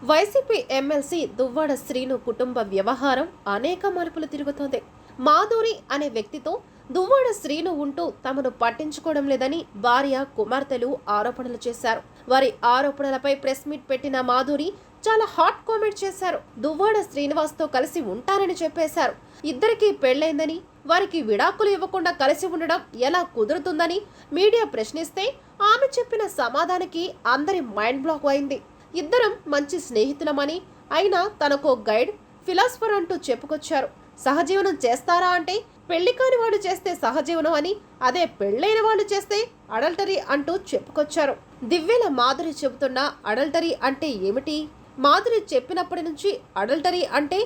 YCP MLC Duvvada Srinu కుటుంబ వ్యవహారం అనేక మలుపులు తిరుగుతోంది. మాధురి అనే వ్యక్తితో దువ్వాడ శ్రీను ఉంటూ తమను పట్టించుకోవడం లేదని భార్య, కుమార్తెలు ఆరోపణలు చేశారు. వారి ఆరోపణలపై ప్రెస్ మీట్ పెట్టిన మాధురి చాలా హాట్ కామెంట్ చేశారు. దువ్వాడ శ్రీనివాస్ తో కలిసి ఉంటానని చెప్పేశారు. ఇద్దరికీ పెళ్లైందని, వారికి విడాకులు ఇవ్వకుండా కలిసి ఉండడం ఎలా కుదురుతుందని మీడియా ప్రశ్నిస్తే ఆమె చెప్పిన సమాధానానికి అందరి మైండ్ బ్లాక్ అయింది. ఇద్దరం మంచి స్నేహితులమని, అయినా తనకో గైడ్, ఫిలాసఫర్ అంటూ చెప్పుకొచ్చారు. సహజీవనం చేస్తారా అంటే పెళ్లి కాని వాళ్ళు చేస్తే సహజీవనం అని, అదే పెళ్లైన వాళ్ళు చేస్తే అడల్టరీ అంటూ చెప్పుకొచ్చారు. దివ్యల మాధురి చెబుతున్న అడల్టరీ అంటే ఏమిటి? మాధురి చెప్పినప్పటి నుంచి అడల్టరీ అంటే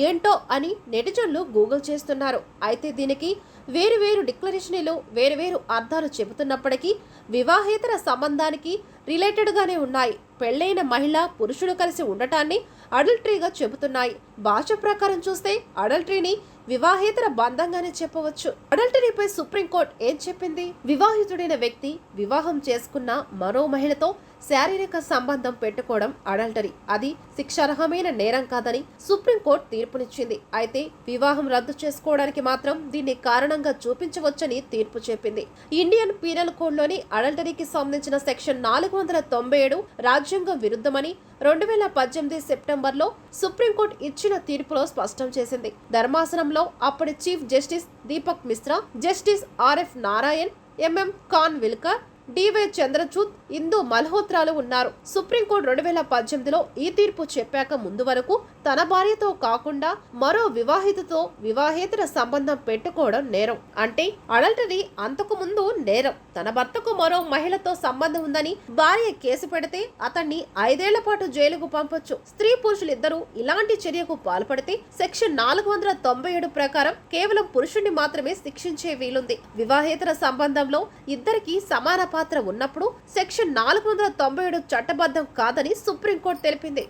ఏంటో అని నెటిజన్లు గూగుల్ చేస్తున్నారు. అయితే దీనికి వేరు డిక్లరేషన్లు వేరు అర్థాలు చెబుతున్నప్పటికీ వివాహేతర సంబంధానికి రిలేటెడ్గానే ఉన్నాయి. పెళ్లైన మహిళ, పురుషుడు కలిసి ఉండటాన్ని అడల్టరీగా చెబుతున్నాయి. భాష ప్రకారం చూస్తే అడల్టరీని వివాహేతర బంధంగానే చెప్పవచ్చు. అడల్టరీపై సుప్రీంకోర్టు ఏం చెప్పింది? వివాహితుడైన వ్యక్తి వివాహం చేసుకున్న మరో మహిళతో శారీరక సంబంధం పెట్టుకోవడం అడల్టరీ. అది శిక్షార్హమైన నేరం కాదని సుప్రీంకోర్టు తీర్పునిచ్చింది. అయితే వివాహం రద్దు చేసుకోవడానికి మాత్రం దీన్ని కారణంగా చూపించవచ్చని తీర్పు చెప్పింది. ఇండియన్ పీనల్ కోడ్లోని అడల్టరీకి సంబంధించిన సెక్షన్ 497 రాజ్యాంగ విరుద్ధమని 2018 సెప్టెంబర్లో సుప్రీంకోర్టు ఇచ్చిన తీర్పులో స్పష్టం చేసింది. ధర్మాసనంలో అప్పటి chief justice Deepak Mishra, justice RF Narayan, MM Khanwilkar, DY Chandrachud, Indu మల్హోత్రాలు ఉన్నారు. సుప్రీంకోర్టు 2018లో ఈ తీర్పు చెప్పాక ముందు వరకు తన భార్యతో కాకుండా మరో వివాహితతో వివాహేతర సంబంధం పెట్టుకోవడం నేరం. అంటే అడల్టరీ అంతకు ముందు నేరం. తన భర్తకు మరో మహిళతో సంబంధం ఉందని భార్య కేసు పెడితే అతన్ని 5 ఏళ్ల పాటు జైలుకు పంపొచ్చు. స్త్రీ పురుషులిద్దరూ ఇలాంటి చర్యకు పాల్పడితే సెక్షన్ 497 ప్రకారం కేవలం పురుషుణ్ణి మాత్రమే శిక్షించే వీలుంది. వివాహేతర సంబంధంలో ఇద్దరికి సమాన పాత్ర ఉన్నప్పుడు సెక్షన్ 497 చట్టబద్ధం కాదని సుప్రీంకోర్టు తెలిపింది.